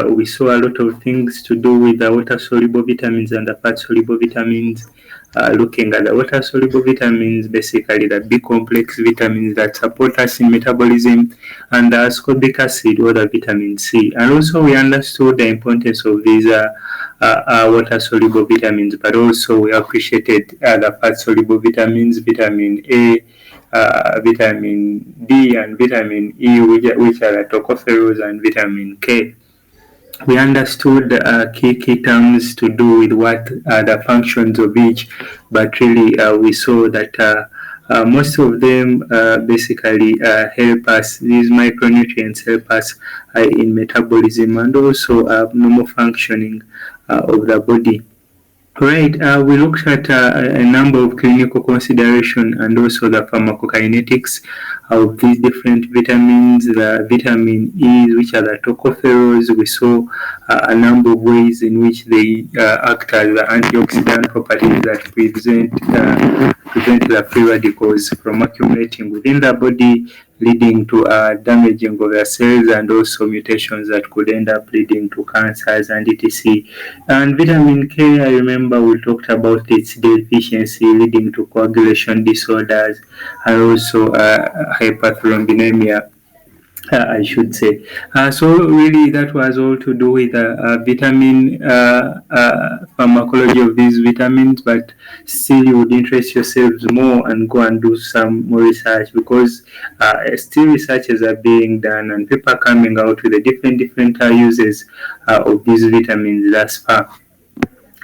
We saw a lot of things to do with the water-soluble vitamins and the fat-soluble vitamins. Looking at the water-soluble vitamins, basically the B complex vitamins that support us in metabolism, and the ascorbic acid or the vitamin C. And also we understood the importance of these water-soluble vitamins, but also we appreciated the fat-soluble vitamins, vitamin A, vitamin D, and vitamin E, which are the tocopherols, and vitamin K. We understood key terms to do with what the functions of each, but really we saw that most of them basically help us. These micronutrients help us in metabolism and also normal functioning of the body. Right, we looked at a number of clinical consideration and also the pharmacokinetics of these different vitamins, the vitamin E, which are the tocopherols. We saw a number of ways in which they act as the antioxidant properties that prevent the free radicals from accumulating within the body, leading to damaging of the cells and also mutations that could end up leading to cancers and etc. And vitamin K, I remember we talked about its deficiency leading to coagulation disorders and also hyperthrombinemia. I should say. So really that was all to do with vitamin pharmacology of these vitamins, but still you would interest yourselves more and go and do some more research, because still researches are being done and people are coming out with the different uses of these vitamins thus far.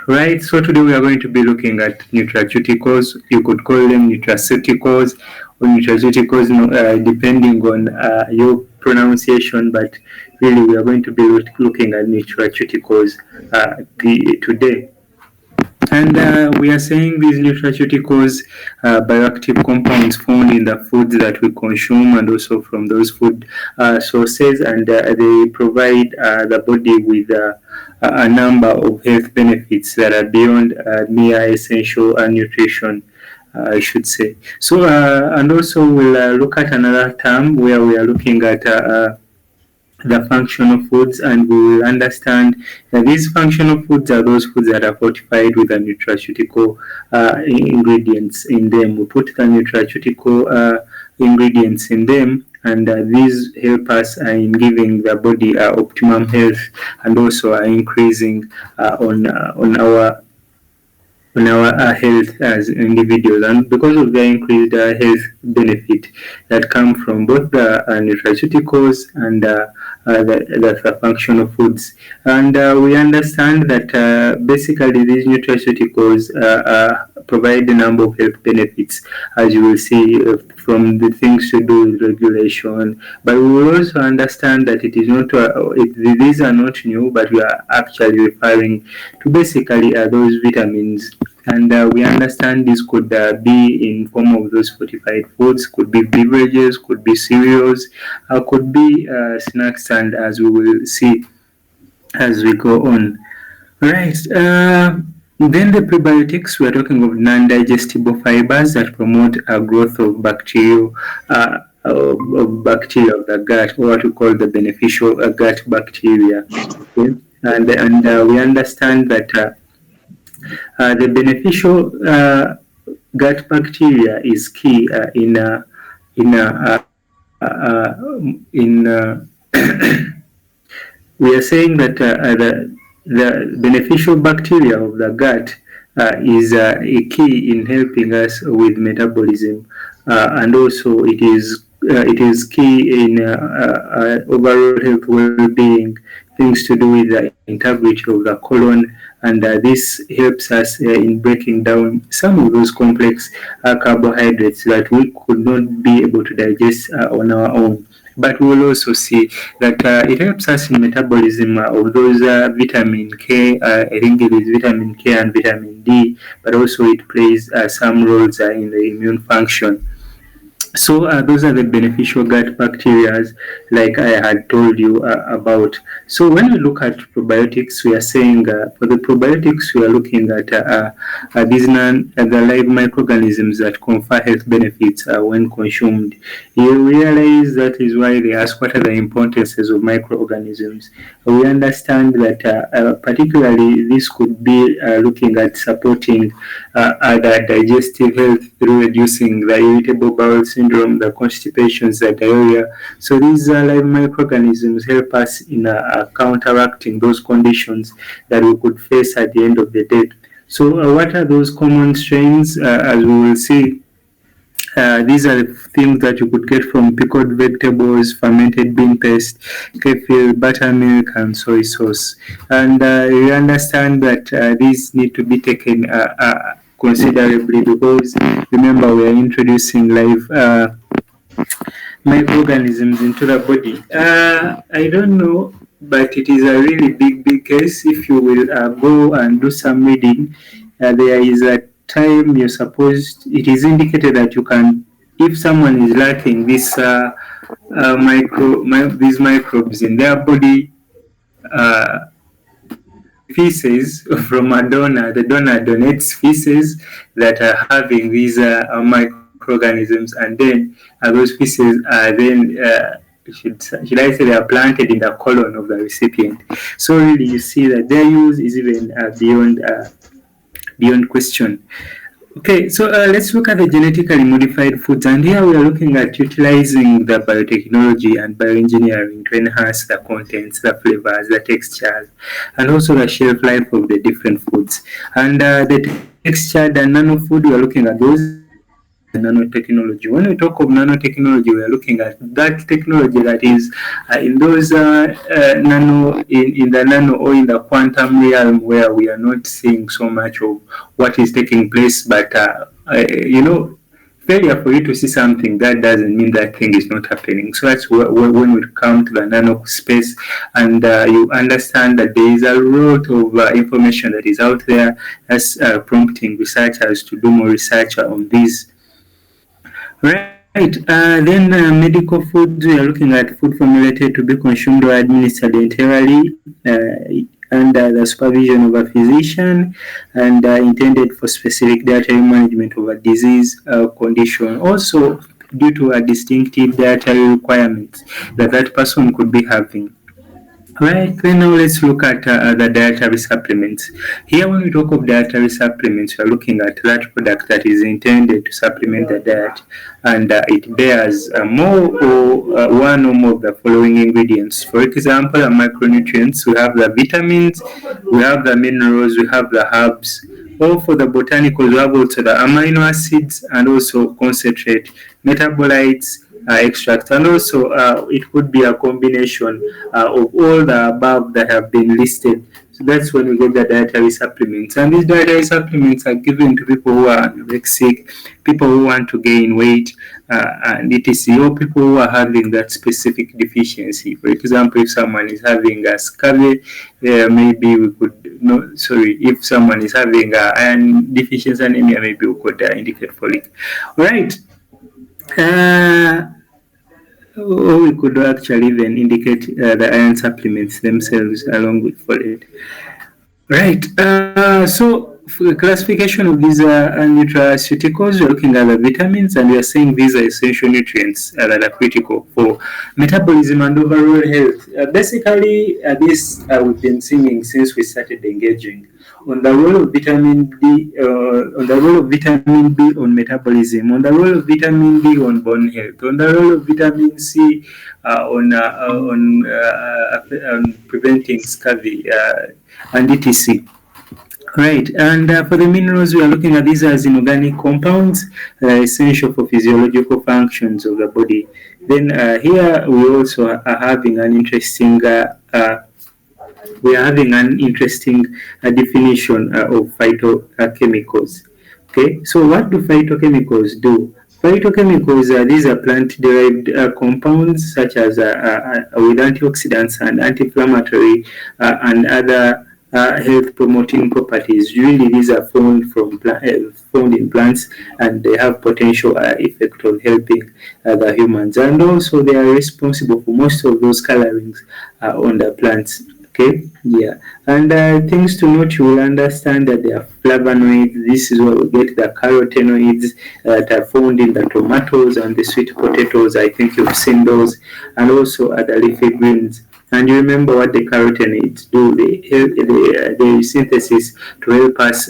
Right, so today we are going to be looking at nutraceuticals. You could call them nutraceuticals or nutraceuticals, depending on your pronunciation, but really we are going to be looking at nutraceuticals today. And we are saying these nutraceuticals bioactive compounds found in the foods that we consume and also from those food sources, and they provide the body with a number of health benefits that are beyond mere essential nutrition, I should say. So, and also we'll look at another term where we are looking at the functional foods, and we will understand that these functional foods are those foods that are fortified with the nutraceutical ingredients in them. We put the nutraceutical ingredients in them, and these help us in giving the body optimum health, and also increasing on our health as individuals. And because of the increased health benefit that come from both the nutraceuticals and the functional foods. And we understand that basically these nutraceuticals provide a number of health benefits, as you will see from the things to do with regulation. But we will also understand that it is not, these are not new, but we are actually referring to basically those vitamins. And we understand this could be in form of those fortified foods, could be beverages, could be cereals, could be snacks, and as we will see as we go on. Right. Then the prebiotics, we are talking of non-digestible fibers that promote growth of bacteria of the gut, or what we call the beneficial gut bacteria. Okay? And we understand that the beneficial gut bacteria is key we are saying that the beneficial bacteria of the gut is a key in helping us with metabolism, and also it is key in overall health well-being, things to do with the integrity of the colon, and this helps us in breaking down some of those complex carbohydrates that we could not be able to digest on our own. But we will also see that it helps us in metabolism of those vitamin K, I think it is vitamin K and vitamin D, but also it plays some roles in the immune function. So those are the beneficial gut bacteria, like I had told you about. So when we look at probiotics, we are saying for the probiotics, we are looking at the live microorganisms that confer health benefits when consumed. You realize that is why they ask what are the importances of microorganisms. We understand that particularly this could be looking at supporting other digestive health through reducing the irritable bowel syndrome, the constipations, the diarrhea. So these live microorganisms help us in counteracting those conditions that we could face at the end of the day. So what are those common strains? As we will see, these are the things that you could get from pickled vegetables, fermented bean paste, kefir, buttermilk, and soy sauce. And you understand that these need to be taken considerably because remember we are introducing live microorganisms into the body. I don't know, but it is a really big case. If you will go and do some reading, there is a time you're supposed, it is indicated that you can, if someone is lacking this these microbes in their body, uh, feces from a donor. The donor donates feces that are having these microorganisms, and then those feces are then should I say they are planted in the colon of the recipient. So really, you see that their use is even beyond question. Okay, so let's look at the genetically modified foods, and here we are looking at utilizing the biotechnology and bioengineering to enhance the contents, the flavors, the textures, and also the shelf life of the different foods. And the texture, the nano food, we are looking at those nanotechnology. When we talk of nanotechnology, we are looking at that technology that is in those nano, in the nano or in the quantum realm where we are not seeing so much of what is taking place, but failure for you to see something, that doesn't mean that thing is not happening. So that's when we come to the nano space, and you understand that there is a lot of information that is out there that's prompting researchers to do more research on these. Right. Then medical foods, we are looking at food formulated to be consumed or administered entirely under the supervision of a physician and intended for specific dietary management of a disease condition. Also, due to a distinctive dietary requirements that that person could be having. Right, then now let's look at the dietary supplements. Here, when we talk of dietary supplements, we are looking at that product that is intended to supplement the diet, and it bears more or one or more of the following ingredients. For example, the micronutrients, we have the vitamins, we have the minerals, we have the herbs. Or for the botanicals, we have also the amino acids and also concentrate, metabolites, extract, and also it could be a combination of all the above that have been listed. So that's when we get the dietary supplements, and these dietary supplements are given to people who are anorexic, people who want to gain weight, and etc., or people who are having that specific deficiency. For example, if someone is having a scurvy, maybe we could no sorry if someone is having iron deficiency anemia, maybe we could indicate folic. Right. Or we could actually even indicate the iron supplements themselves along with folate. Right. So for the classification of these nutraceuticals, we're looking at the vitamins, and we are saying these are essential nutrients that are critical for metabolism and overall health. Basically, this we've been singing since we started engaging on the role of vitamin D, on the role of vitamin B on metabolism, on the role of vitamin D on bone health, on the role of vitamin C on preventing scurvy and etc. Right, and for the minerals, we are looking at these as inorganic compounds that are essential for physiological functions of the body. Then here we also are having an interesting definition of phytochemicals. Okay, so what do phytochemicals do? Phytochemicals, these are plant-derived compounds such as with antioxidants and anti-inflammatory and other health promoting properties. Usually these are found in plants, and they have potential effect on helping the humans, and also they are responsible for most of those colorings on the plants. Okay, yeah, and things to note, you will understand that they are flavonoids. This is where we get the carotenoids that are found in the tomatoes and the sweet potatoes. I think you've seen those, and also other leafy greens. And you remember what the carotenoids do? They synthesis to help us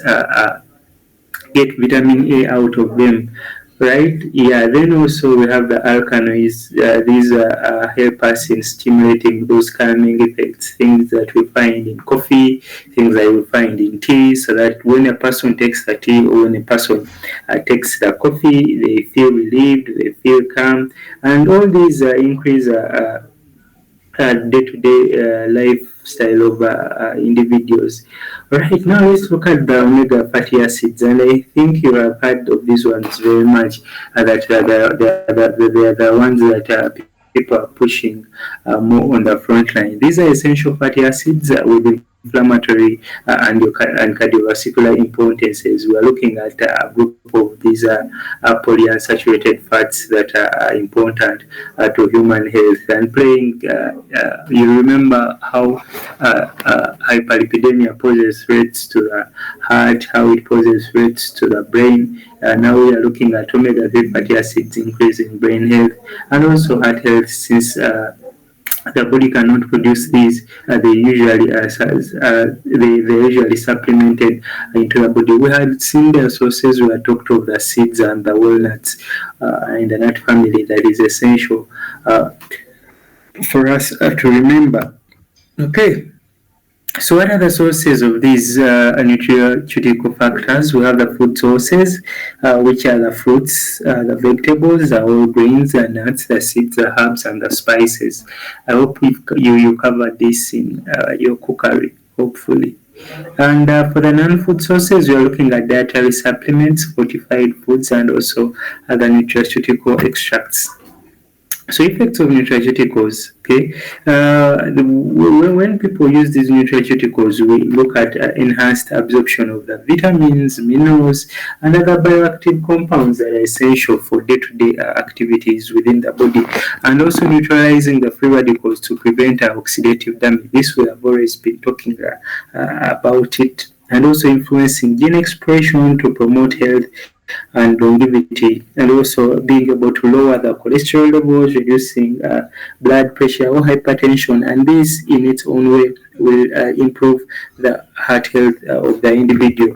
get vitamin A out of them, right? Yeah, then also we have the alkaloids. These help us in stimulating those calming effects, things that we find in coffee, things that we find in tea, so that when a person takes the tea or when a person takes the coffee, they feel relieved, they feel calm, and all these increase day-to-day lifestyle of individuals. Right now, let's look at the omega fatty acids, and I think you have heard of these ones very much. That they are the ones that people are pushing more on the front line. These are essential fatty acids with inflammatory and cardiovascular importances. We are looking at a group of these polyunsaturated fats that are important to human health and playing. You remember how hyperlipidemia poses threats to the heart, how it poses threats to the brain. Now we are looking at omega-3 fatty acids increasing brain health and also heart health, since the body cannot produce these. They usually supplemented into the body. We had seen the sources. We had talked of the seeds and the walnuts in the nut family that is essential for us to remember. Okay. So what are the sources of these nutraceutical factors? We have the food sources, which are the fruits, the vegetables, the whole grains, the nuts, the seeds, the herbs, and the spices. I hope you covered this in your cookery, hopefully. And for the non-food sources, we are looking at dietary supplements, fortified foods, and also other nutraceutical extracts. So effects of nutraceuticals, okay. When people use these nutraceuticals, we look at enhanced absorption of the vitamins, minerals, and other bioactive compounds that are essential for day-to-day activities within the body, and also neutralizing the free radicals to prevent oxidative damage. This we have always been talking about it, and also influencing gene expression to promote health and longevity, and also being able to lower the cholesterol levels, reducing blood pressure or hypertension, and this in its own way will improve the heart health of the individual.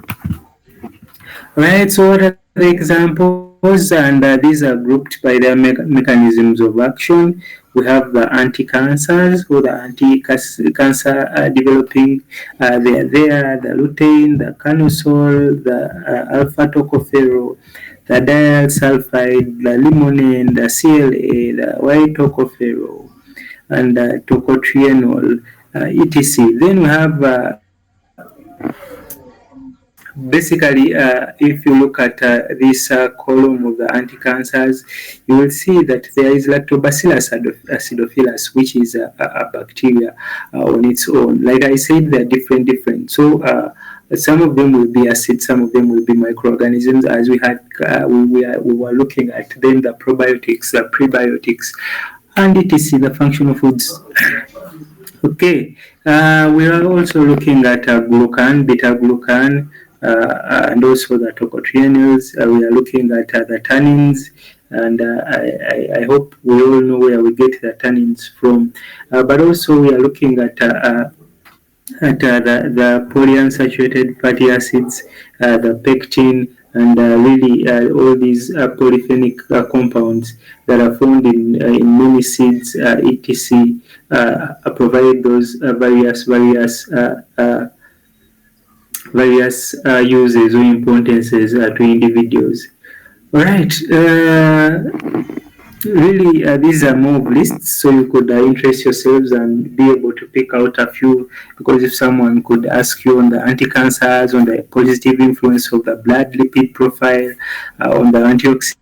Right, so what are the examples? And these are grouped by their mechanisms of action. We have the anti-cancers or the anti-cancer developing. They are there, the lutein, the carnosol, the alpha-tocopherol, the disulfide, the limonene, the CLA, the Y-tocopherol, and the tocotrienol, etc. Then we have basically, if you look at this column of the anti-cancers, you will see that there is lactobacillus acidophilus, which is a bacteria on its own. Like I said, they are different. So some of them will be acids, some of them will be microorganisms. As we had, we were looking at then the probiotics, the prebiotics, and etc. The functional foods. Okay, we are also looking at glucan, beta glucan, and also the tocotrienols. We are looking at the tannins, and I hope we all know where we get the tannins from. But also we are looking at the polyunsaturated fatty acids, the pectin, and really all these polyphenic compounds that are found in many seeds, etc. Provide those various uses or importances to individuals. All right. Really, these are more lists, so you could interest yourselves and be able to pick out a few. Because if someone could ask you on the anti-cancers, on the positive influence of the blood lipid profile, on the antioxidants,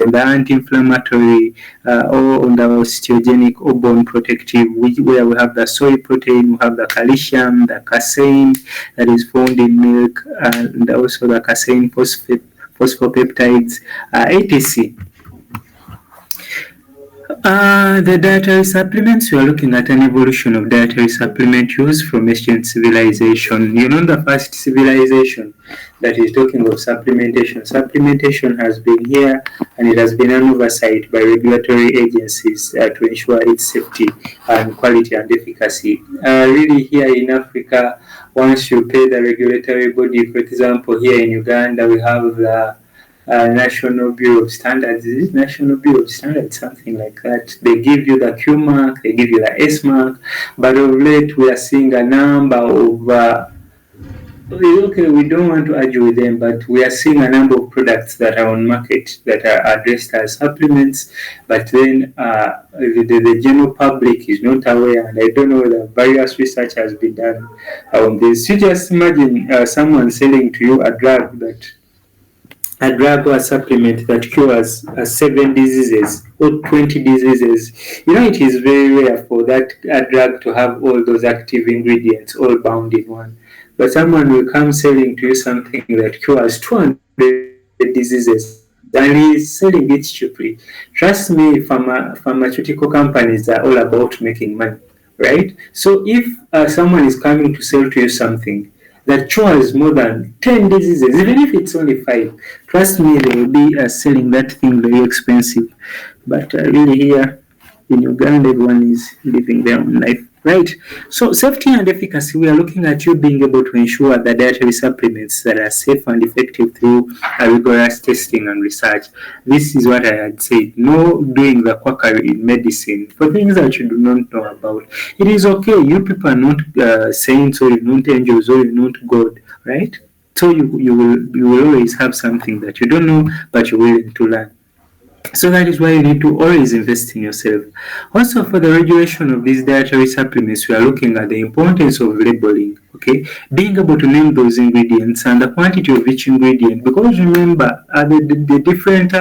the anti-inflammatory or on the osteogenic or bone protective, where we have the soy protein, we have the calcium, the casein that is found in milk, and also the casein phosphopeptides, etc. The dietary supplements, we are looking at an evolution of dietary supplement use from ancient civilization. The first civilization that is talking of supplementation. Supplementation has been here and it has been an oversight by regulatory agencies to ensure its safety and quality and efficacy. Really here in Africa, once you pay the regulatory body, for example, here in Uganda, we have the National Bureau of Standards. Is it National Bureau of Standards? Something like that. They give you the Q mark, they give you the S mark, but of late we are seeing a number of okay, we don't want to argue with them, but we are seeing a number of products that are on market that are addressed as supplements, but then the general public is not aware, and I don't know whether various research has been done on this. You just imagine someone selling to you a drug or a supplement that cures 7 diseases or 20 diseases. It is very rare for that drug to have all those active ingredients all bound in one. But someone will come selling to you something that cures 200 diseases and he is selling it cheaply. Trust me, pharmaceutical companies are all about making money, right? So if someone is coming to sell to you something that cures more than 10 diseases, even if it's only 5, trust me, they will be selling that thing very expensive. But really here in Uganda, everyone is living their own life. Right. So safety and efficacy, we are looking at you being able to ensure that dietary supplements that are safe and effective through rigorous testing and research. This is what I had said. No doing the quackery in medicine for things that you do not know about. It is okay. You people are not saints, or you're not angels, or you're not God, right? So you will always have something that you don't know, but you're willing to learn. So that is why you need to always invest in yourself. Also, for the regulation of these dietary supplements, we are looking at the importance of labeling, okay? Being able to name those ingredients and the quantity of each ingredient, because remember, the different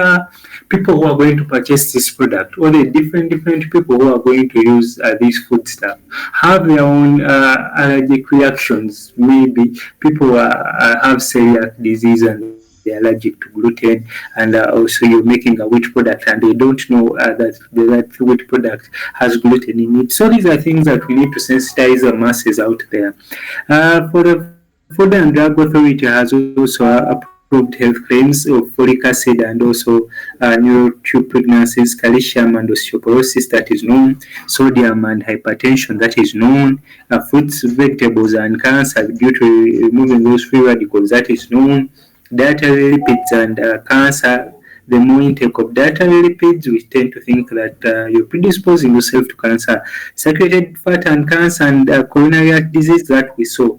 people who are going to purchase this product, or the different people who are going to use this food stuff, have their own allergic reactions. Maybe people have celiac disease and they're allergic to gluten, and also you're making a wheat product and they don't know that wheat product has gluten in it. So these are things that we need to sensitize the masses out there. For the Food and Drug Authority has also approved health claims of folic acid and also neurotube pregnancies, calcium and osteoporosis that is known, sodium and hypertension that is known, fruits, vegetables and cancer due to removing those free radicals that is known, dietary lipids and cancer. The more intake of dietary lipids, we tend to think that you're predisposing yourself to cancer. Saturated fat and cancer and coronary heart disease that we saw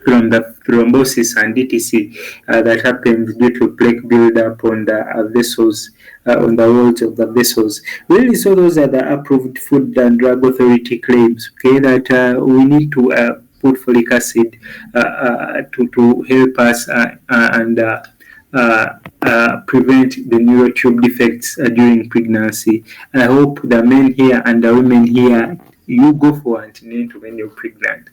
from the thrombosis and etc. That happens due to plaque buildup on the vessels, on the walls of the vessels. Really, so those are the approved Food and Drug Authority claims, okay, that we need to put folic acid to help us and prevent the neurotube defects during pregnancy. I hope the men here and the women here, you go for antenatal when you're pregnant.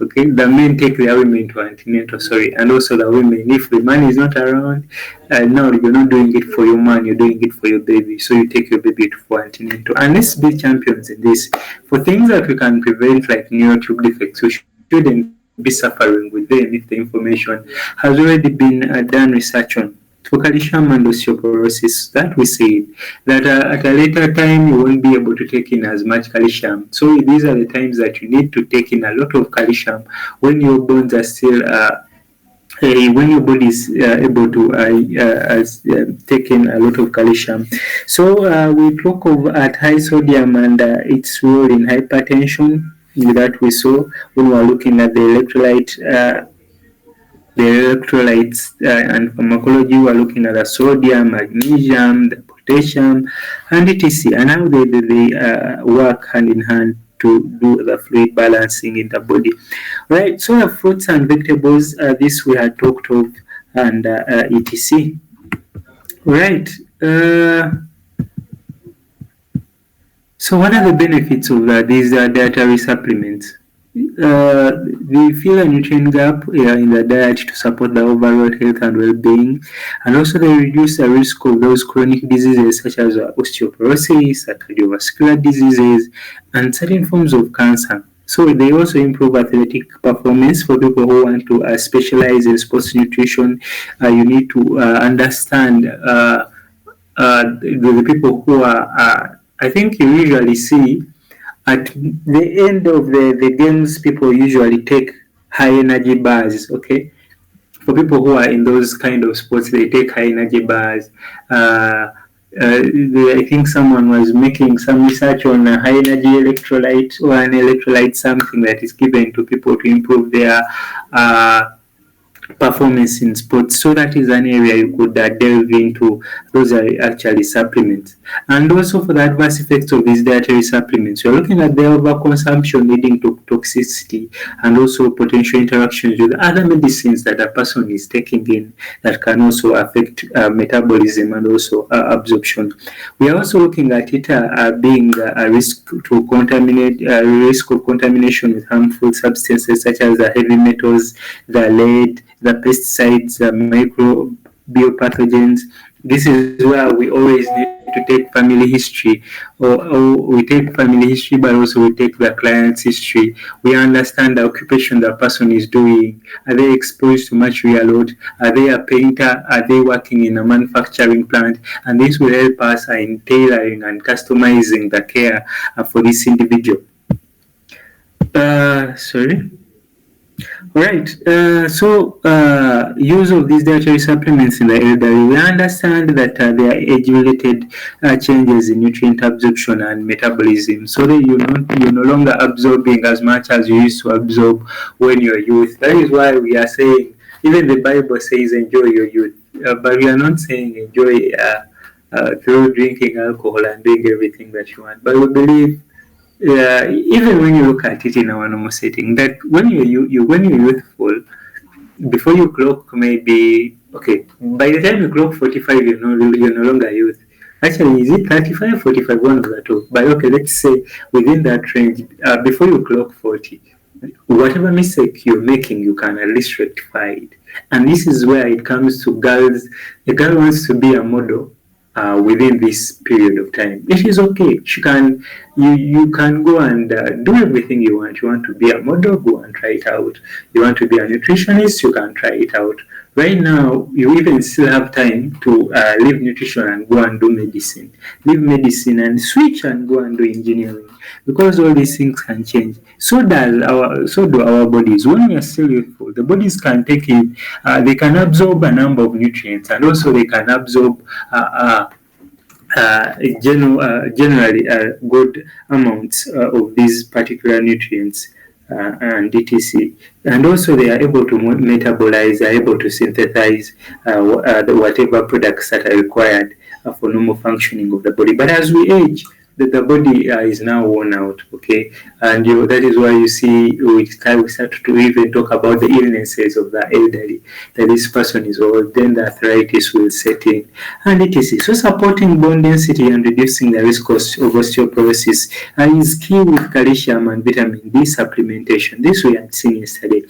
Okay, the men take their women to antenatal, and also the women, if the man is not around, now you're not doing it for your man, you're doing it for your baby. So you take your baby for antenatal. And let's be champions in this. For things that we can prevent, like neurotube defects, we shouldn't be suffering with them if the information has already been done research on. For calcium and osteoporosis, that we said that at a later time you won't be able to take in as much calcium. So these are the times that you need to take in a lot of calcium when your bones are still when your body is able to take in a lot of calcium. So we talk of at high sodium and its role in hypertension that we saw when we were looking at the electrolytes and pharmacology. We are looking at the sodium, magnesium, the potassium, and etc. And how they work hand in hand to do the fluid balancing in the body. Right. So the fruits and vegetables, this we had talked of, and etc. Right. Uh, so what are the benefits of these dietary supplements? They fill a nutrient gap in the diet to support the overall health and well-being, and also they reduce the risk of those chronic diseases such as osteoporosis, cardiovascular diseases, and certain forms of cancer. So they also improve athletic performance for people who want to specialize in sports nutrition. You need to understand the people who are. I think you usually see at the end of the games, people usually take high energy bars. Okay, for people who are in those kind of sports, they take high energy bars. I think someone was making some research on a high energy electrolyte or an electrolyte, something that is given to people to improve their uh, performance in sports. So that is an area you could delve into. Those are actually supplements. And also for the adverse effects of these dietary supplements, you're looking at the overconsumption leading to toxicity and also potential interactions with other medicines that a person is taking in that can also affect metabolism and also absorption. We are also looking at it being a risk to contaminate, risk of contamination with harmful substances such as the heavy metals, the lead, the pesticides, the microbial pathogens. This is where we always need to take family history, or we take family history, but also we take the client's history. We understand the occupation the person is doing. Are they exposed to much real load? Are they a painter? Are they working in a manufacturing plant? And this will help us in tailoring and customizing the care for this individual. Sorry. Right. Use of these dietary supplements in the elderly. We understand that there are age-related changes in nutrient absorption and metabolism. So that you're no longer absorbing as much as you used to absorb when you're youth. That is why we are saying, even the Bible says, enjoy your youth. But we are not saying enjoy through drinking alcohol and doing everything that you want. But we believe even when you look at it in our normal setting, that when you're youthful, before you clock maybe okay, by the time you clock 45, you're no longer youth. Actually, is it 35, 45, one of the two? But okay, let's say within that range, before you clock 40, whatever mistake you're making, you can at least rectify it. And this is where it comes to girls. A girl wants to be a model within this period of time. It is okay. You can go and do everything you want. You want to be a model, go and try it out. You want to be a nutritionist, you can try it out. Right now, you even still have time to leave nutrition and go and do medicine. Leave medicine and switch and go and do engineering, because all these things can change. So do our bodies. When we are still youthful, the bodies can take in. They can absorb a number of nutrients, and also they can absorb generally good amounts of these particular nutrients and etc. And also they are able to metabolize, are able to synthesize whatever products that are required for normal functioning of the body. But as we age, the body is now worn out, okay, and that is why you see we start to even talk about the illnesses of the elderly, that this person is old, then the arthritis will set in, and etc. So supporting bone density and reducing the risk of osteoporosis is key with calcium and vitamin D supplementation. This we had seen yesterday.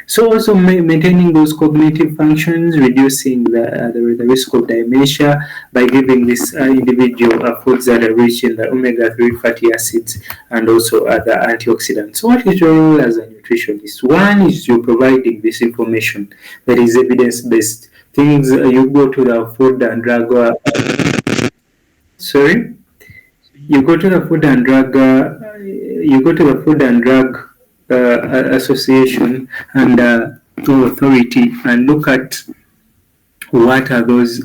So also maintaining those cognitive functions, reducing the risk of dementia by giving this individual foods that are rich in the omega-3 fatty acids and also other antioxidants. So what is your role as a nutritionist? One is you're providing this information that is evidence-based. Things you go to the food and drug. Sorry, you go to the food and drug. You go to the food and drug association and authority and look at what are those.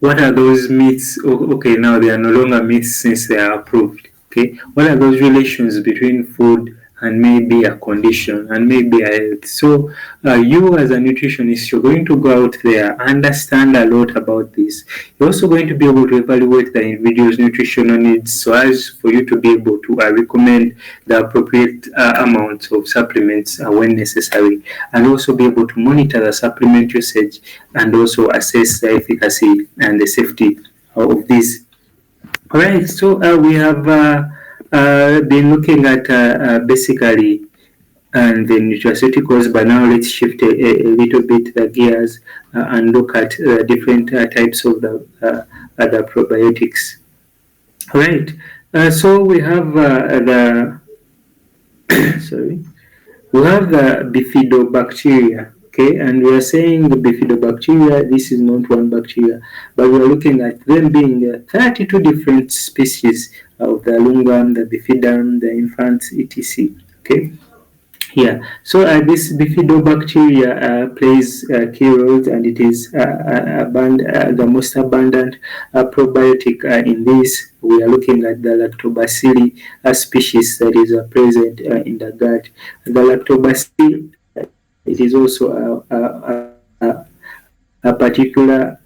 What are those myths? Okay, now they are no longer myths since they are approved. Okay, what are those relations between food and maybe a condition and maybe a health. So you as a nutritionist, you're going to go out there, understand a lot about this. You're also going to be able to evaluate the individual's nutritional needs so as for you to be able to recommend the appropriate amounts of supplements when necessary, and also be able to monitor the supplement usage and also assess the efficacy and the safety of these. All right, so we have been looking at basically and the nutraceuticals, but now let's shift a little bit the gears and look at different types of the probiotics. All right, so we have the sorry, we have the bifidobacteria. Okay, and we are saying the bifidobacteria, this is not one bacteria, but we are looking at them being 32 different species of the lungam, the bifidum, the infants, etc. Okay, yeah, so this bifidobacteria plays key roles, and it is the most abundant probiotic in this. We are looking at the lactobacilli species that is present in the gut. The lactobacilli, it is also a particular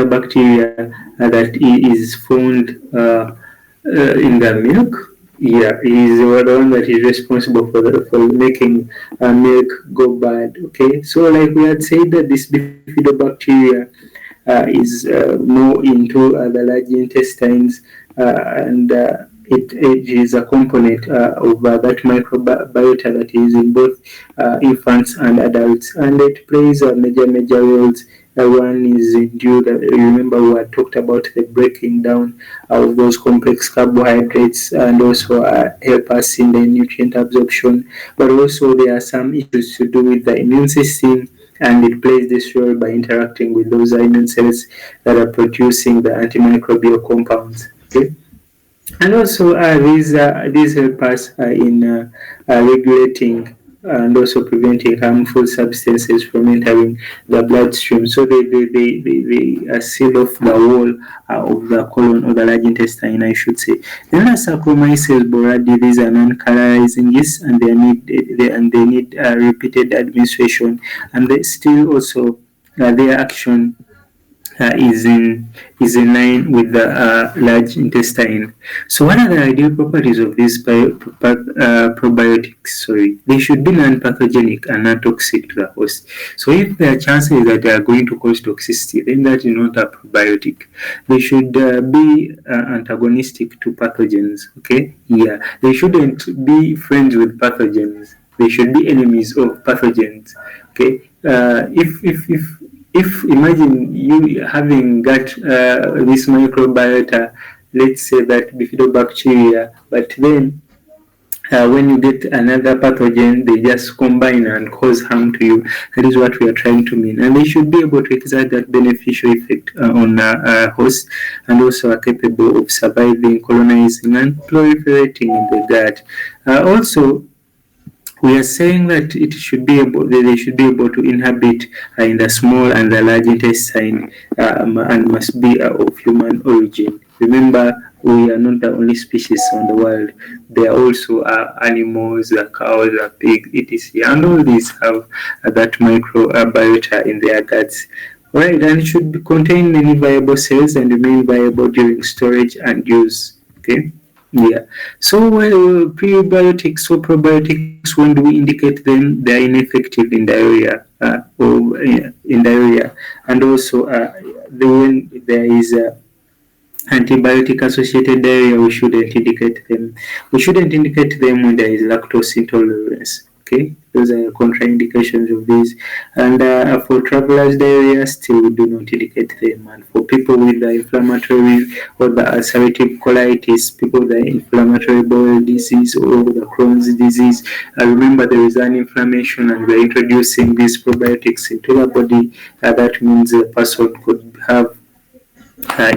bacteria that is found in the milk. Yeah, he is the one that is responsible for making milk go bad. Okay, so like we had said that this bifidobacteria is more into the large intestines, and it is a component of that microbiota that is in both infants and adults, and it plays major roles. One is due that, remember we had talked about the breaking down of those complex carbohydrates, and also help us in the nutrient absorption, but also there are some issues to do with the immune system, and it plays this role by interacting with those immune cells that are producing the antimicrobial compounds. Okay, and also these help us in regulating and also preventing harmful substances from entering the bloodstream. So they seal off the wall of the colon or the large intestine, I should say. Then the Saccharomyces boulardii, these are non-colorizing yeast, and they need repeated administration, and they still also their action is in line with the large intestine. So, what are the ideal properties of these probiotics? Sorry, they should be non-pathogenic and non-toxic to the host. So, if there are chances that they are going to cause toxicity, then that is not a probiotic. They should be antagonistic to pathogens. Okay, yeah, they shouldn't be friends with pathogens. They should be enemies of pathogens. Okay, if imagine you having got this microbiota, let's say that bifidobacteria, but then when you get another pathogen, they just combine and cause harm to you. That is what we are trying to mean. And they should be able to exert that beneficial effect on hosts, and also are capable of surviving, colonizing, and proliferating in the gut. Also, we are saying that they should be able to inhabit in the small and the large intestine, and must be of human origin. Remember, we are not the only species on the world. There also are animals, the cows, the pigs, etc. And all these have that microbiota in their guts. Right, and it should contain many viable cells and remain viable during storage and use. Okay. Yeah. So prebiotics or probiotics, when do we indicate them? They are ineffective in diarrhea, in diarrhea, and also when there is antibiotic associated diarrhea, we shouldn't indicate them. We shouldn't indicate them when there is lactose intolerance. Okay, those are contraindications of these. And for travelers diarrhea, still we do not indicate them. And for people with the inflammatory or the ulcerative colitis, people with the inflammatory bowel disease or the Crohn's disease, remember there is an inflammation, and we are introducing these probiotics into the body. That means the person could have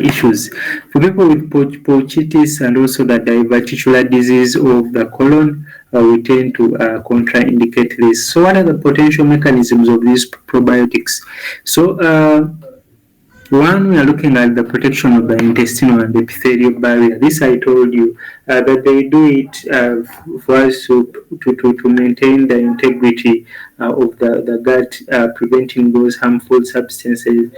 issues. For people with pouchitis and also the diverticular disease of the colon, we tend to contraindicate this. So, what are the potential mechanisms of these probiotics? So, One, we are looking at the protection of the intestinal and epithelial barrier. This I told you that they do it for us to maintain the integrity of the gut, preventing those harmful substances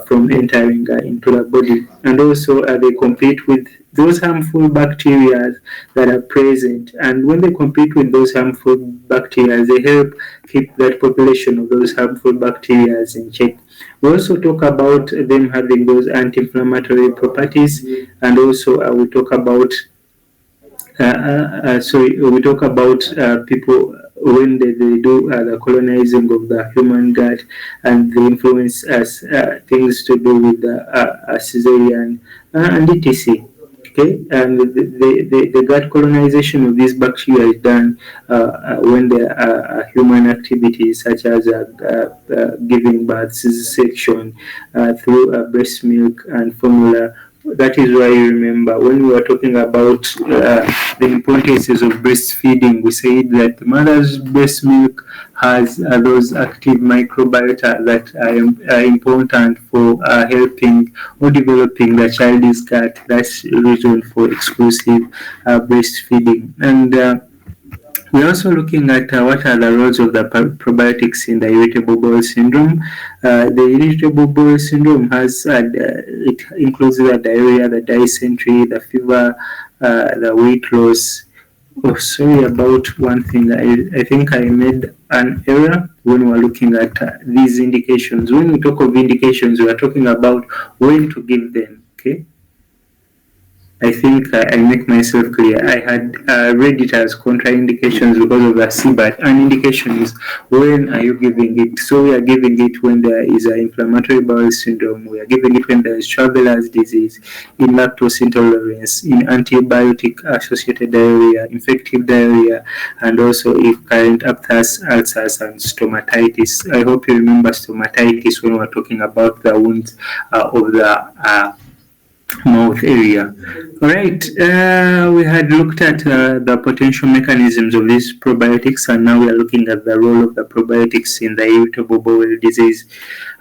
from entering into the body. And also they compete with those harmful bacteria that are present. And when they compete with those harmful bacteria, they help keep that population of those harmful bacteria in check. We also talk about them having those anti-inflammatory properties, and also we talk about we talk about people when they do the colonizing of the human gut, and the influence as things to do with the cesarean and etc. Okay, and the gut colonization of this bacteria is done when there are human activities such as giving birth, C-section, through breast milk and formula. That is why you remember when we were talking about the importances of breastfeeding, we said that the mother's breast milk has those active microbiota that are important for helping or developing the child's gut. That's the reason for exclusive breastfeeding. And we're also looking at what are the roles of the probiotics in the irritable bowel syndrome. The irritable bowel syndrome has it includes the diarrhea, the dysentery, the fever, the weight loss. Oh, sorry about one thing. I think I made an error when we were looking at these indications. When we talk of indications, we are talking about when to give them. Okay. I think I make myself clear. I had read it as contraindications because of the C, but an indication is when are you giving it. So we are giving it when there is an inflammatory bowel syndrome. We are giving it when there is traveler's disease, in lactose intolerance, in antibiotic-associated diarrhea, infective diarrhea, and also if current aphthous ulcers and stomatitis. I hope you remember stomatitis when we are talking about the wounds of the mouth area. All right, we had looked at the potential mechanisms of these probiotics, and now we are looking at the role of the probiotics in the irritable bowel disease.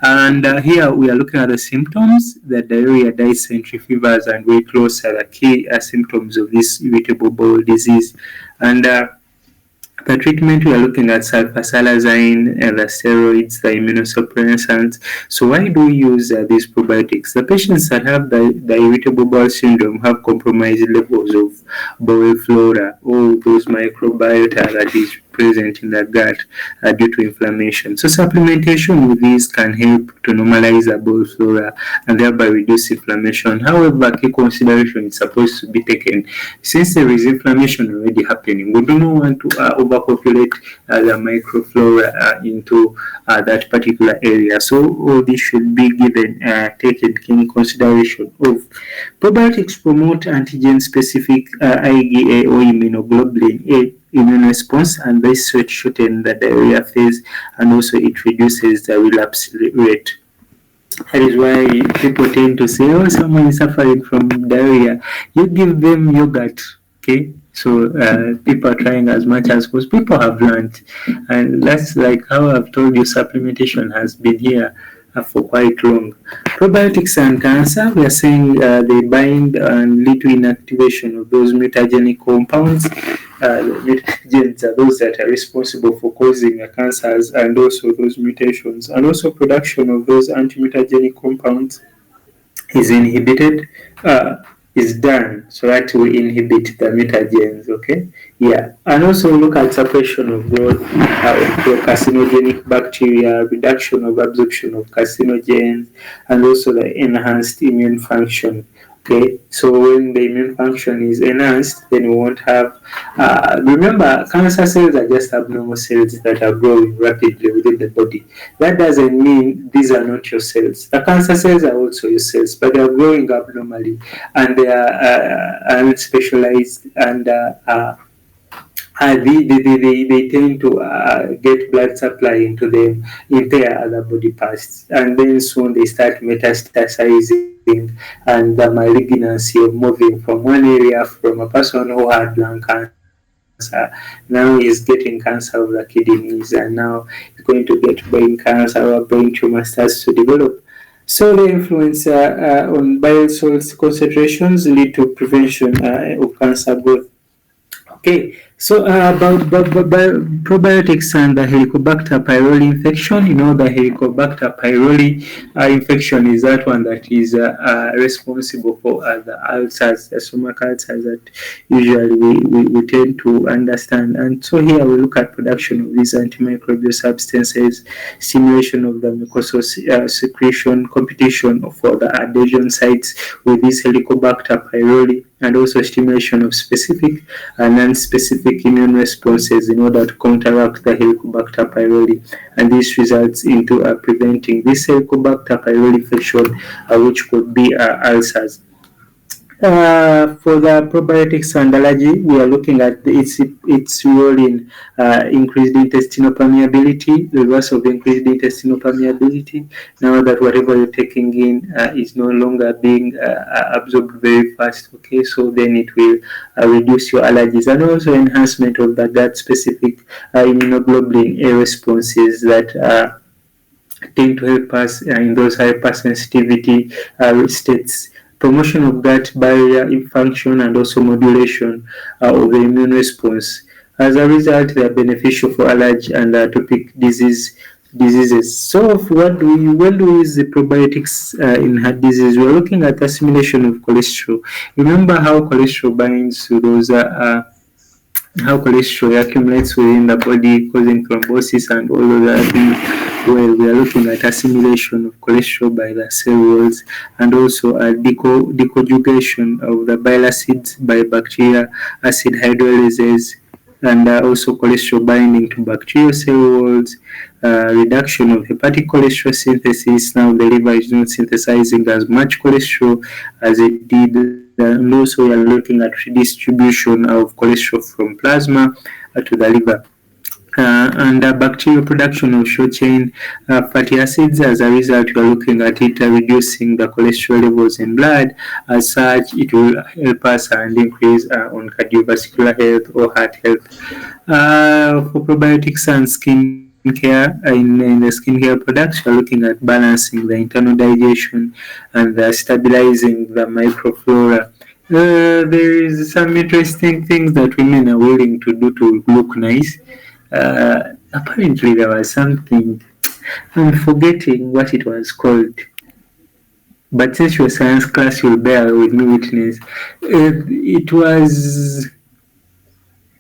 And here we are looking at the symptoms. The diarrhea, dysentery, fevers, and weight loss are the key symptoms of this irritable bowel disease. And the treatment, we are looking at sulfasalazine, the steroids, the immunosuppressants. So why do we use these probiotics? The patients that have the irritable bowel syndrome have compromised levels of bowel flora, or those microbiota that is present in the gut due to inflammation. So supplementation with these can help to normalize the bowel flora and thereby reduce inflammation. However, key consideration is supposed to be taken. Since there is inflammation already happening, we do not want to overpopulate the microflora into that particular area. So all this should be given taken in consideration. Of probiotics promote antigen-specific IgA or immunoglobulin A immune response, and this shorten the diarrhea phase, and also it reduces the relapse rate. That is why people tend to say, oh, someone is suffering from diarrhea, you give them yogurt. Okay, so people are trying as much as possible. People have learned, and that's like how I've told you, supplementation has been here for quite long. Probiotics and cancer, we are saying they bind and lead to inactivation of those mutagenic compounds. The mutagens are those that are responsible for causing cancers, and also those mutations, and also production of those anti-mutagenic compounds is inhibited, is done so that we inhibit the mutagens. Okay, yeah, and also look at suppression of growth of carcinogenic bacteria, reduction of absorption of carcinogens, and also the enhanced immune function. Okay, so when the immune function is enhanced, then we won't have. Remember, cancer cells are just abnormal cells that are growing rapidly within the body. That doesn't mean these are not your cells. The cancer cells are also your cells, but they are growing abnormally, and they are unspecialized, and they tend to get blood supply into them in their other body parts, and then soon they start metastasizing, and the malignancy of moving from one area, from a person who had lung cancer, now he's getting cancer of the kidneys, and now he's going to get brain cancer, or brain tumor starts to develop. So the influence on bile salts concentrations lead to prevention of cancer growth. Okay, so about probiotics and the Helicobacter pylori infection, the Helicobacter pylori infection is that one that is responsible for the ulcers, the stomach ulcers that usually we tend to understand. And so here we look at production of these antimicrobial substances, stimulation of the mucosal secretion, competition for the adhesion sites with this Helicobacter pylori, and also stimulation of specific and non-specific immune responses in order to counteract the Helicobacter pylori, and this results into preventing this Helicobacter pylori infection, which could be ulcers. For the probiotics and allergy, we are looking at its role in increased intestinal permeability, reverse of increased intestinal permeability. Now that whatever you're taking in is no longer being absorbed very fast, okay, so then it will reduce your allergies, and also enhancement of the gut-specific immunoglobulin A responses that tend to help us in those hypersensitivity states, promotion of gut barrier function, and also modulation of the immune response. As a result, they are beneficial for allergy and atopic diseases. So, when do we use the probiotics in heart disease? We're looking at assimilation of cholesterol. Remember how cholesterol binds to those. How cholesterol accumulates within the body, causing thrombosis and all of that things. Well, we are looking at assimilation of cholesterol by the cell walls, and also a deconjugation of the bile acids by bacteria, acid hydrolysis, and also cholesterol binding to bacterial cell walls, reduction of hepatic cholesterol synthesis. Now the liver is not synthesizing as much cholesterol as it did, and also we are looking at redistribution of cholesterol from plasma to the liver. And bacterial production of short chain fatty acids. As a result, we are looking at it reducing the cholesterol levels in blood. As such, it will help us and increase on cardiovascular health or heart health. For probiotics and skin care, in the skincare products, we are looking at balancing the internal digestion and stabilizing the microflora. There is some interesting things that women are willing to do to look nice. Apparently, there was something, I'm forgetting what it was called. But since your science class, you'll bear with me witness. It was,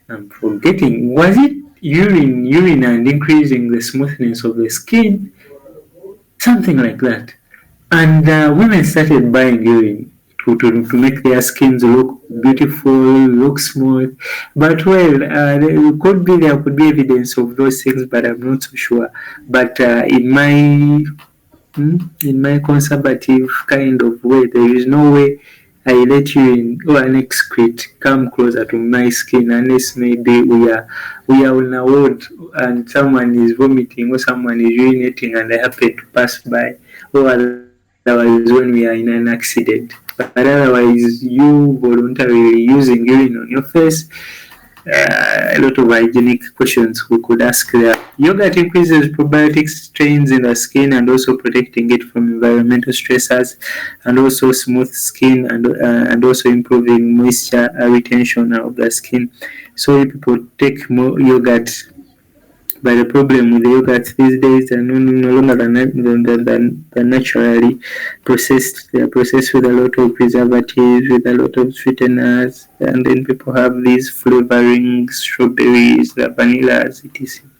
I'm forgetting, was it urine and increasing the smoothness of the skin? Something like that. And women started buying urine to make their skins look beautiful, look smooth. But well, there could be evidence of those things, but I'm not so sure. But in my conservative kind of way, there is no way I let urine or an excrete come closer to my skin unless maybe we are on a ward and someone is vomiting or someone is urinating and I happen to pass by, or otherwise when we are in an accident. But otherwise, you voluntarily using urine on your face, a lot of hygienic questions we could ask there. Yogurt increases probiotic strains in the skin and also protecting it from environmental stressors, and also smooth skin, and also improving moisture retention of the skin. So people take more yogurt, but the problem with the yogurt these days are no longer than naturally processed. They are processed with a lot of preservatives, with a lot of sweeteners, and then people have these flavorings, strawberries, the vanillas, etc.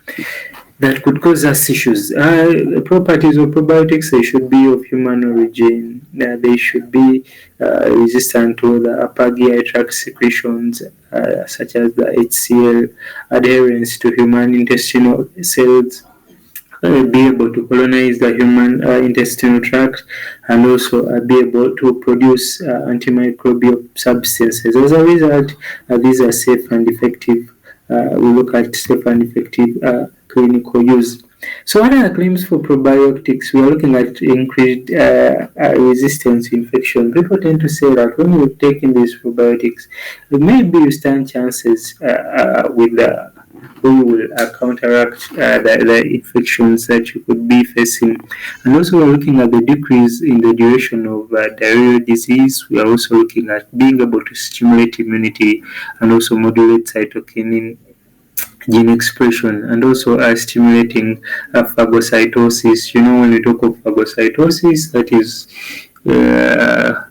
That could cause us issues. The properties of probiotics, they should be of human origin. They should be resistant to the upper GI tract secretions, such as the HCl, adherence to human intestinal cells, be able to colonize the human intestinal tract, and also be able to produce antimicrobial substances. As a result, these are safe and effective. We look at safe and effective clinical use. So what are the claims for probiotics? We are looking at increased resistance to infection. People tend to say that when you're taking these probiotics, maybe you stand chances with we will counteract the infections that you could be facing. And also, we're looking at the decrease in the duration of diarrheal disease. We are also looking at being able to stimulate immunity and also modulate cytokinin gene expression, and also stimulating phagocytosis. You know, when we talk of phagocytosis, that is uh,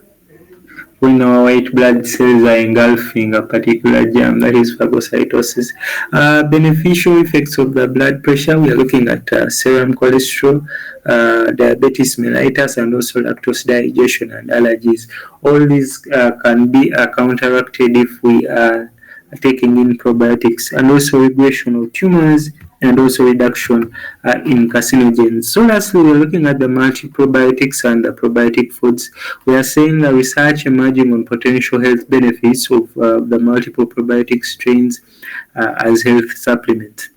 when our white blood cells are engulfing a particular germ, that is phagocytosis. Beneficial effects of the blood pressure, we are looking at serum cholesterol, diabetes mellitus, and also lactose digestion and allergies. All these can be counteracted if we are taking in probiotics, and also regression of tumors and also reduction in carcinogens. So lastly, we're looking at the multi-probiotics and the probiotic foods. We are seeing the research emerging on potential health benefits of the multiple probiotic strains as health supplements.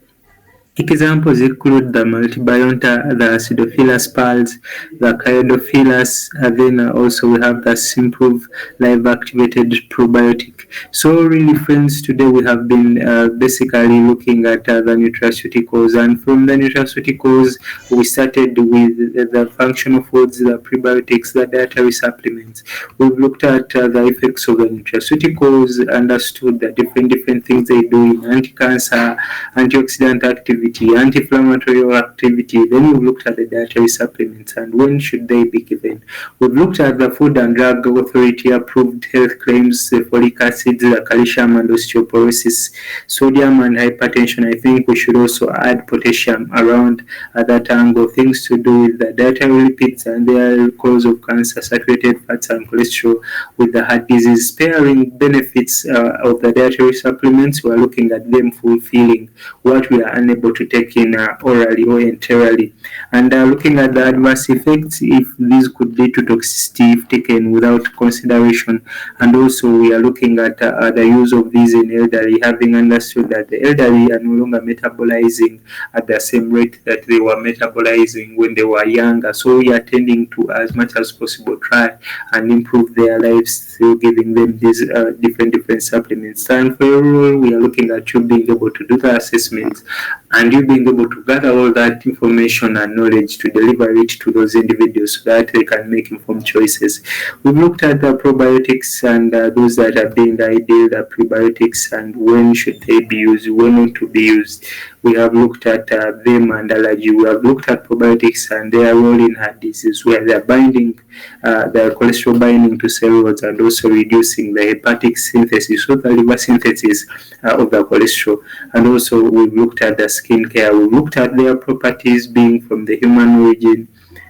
Examples include the multibiota, the acidophilus pals, the chiodophilus, and then also we have the Simprove live activated probiotic. So really friends, today we have been basically looking at the nutraceuticals, and from the nutraceuticals we started with the functional foods, the prebiotics, the dietary supplements. We've looked at the effects of the nutraceuticals, understood the different things they do in anti-cancer, antioxidant activity, anti-inflammatory activity. Then we've looked at the dietary supplements and when should they be given. We've looked at the Food and Drug Authority approved health claims, the folic acid, the calcium and osteoporosis, sodium and hypertension. I think we should also add potassium around that angle, things to do with the dietary lipids and their cause of cancer, saturated fats and cholesterol with the heart disease. Sparing benefits of the dietary supplements, we are looking at them fulfilling what we are unable to take in orally or enterally, and looking at the adverse effects if these could lead to toxicity if taken without consideration. And also we are looking at the use of these in elderly, having understood that the elderly are no longer metabolizing at the same rate that they were metabolizing when they were younger. So we are tending to, as much as possible, try and improve their lives through giving them these different supplements. And for your role, we are looking at you being able to do the assessments and you being able to gather all that information and knowledge to deliver it to those individuals so that they can make informed choices. We've looked at the probiotics and those that are being ideal, the prebiotics, and when should they be used, when not to be used. We have looked at them and allergy. We have looked at probiotics and their role in heart disease, where they are binding the cholesterol binding to cell walls and also reducing the hepatic synthesis, so the liver synthesis of the cholesterol. And also we've looked at the skin care. We looked at their properties being from the human origin,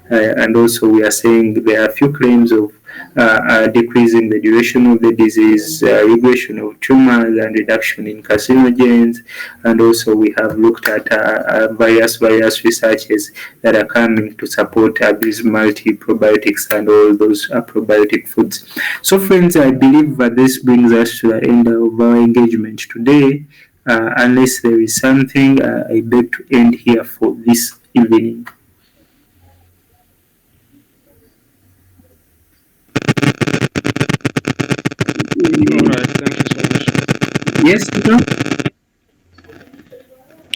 and also we are saying there are a few claims of decreasing the duration of the disease, regression of tumors, and reduction in carcinogens. And also we have looked at various researches that are coming to support these multi-probiotics and all those probiotic foods. So friends, I believe that this brings us to the end of our engagement today. Unless there is something, I beg to end here for this evening. All right, thank you so much. Yes, Peter?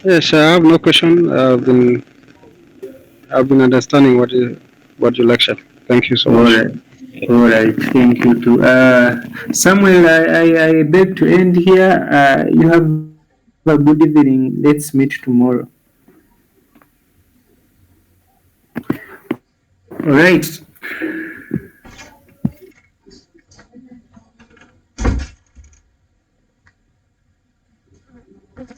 Yes, I have no question. I've been understanding what you lectured. Thank you so All much. right. All right. Thank you too. Samuel, I beg to end here. You have a good evening. Let's meet tomorrow. All right.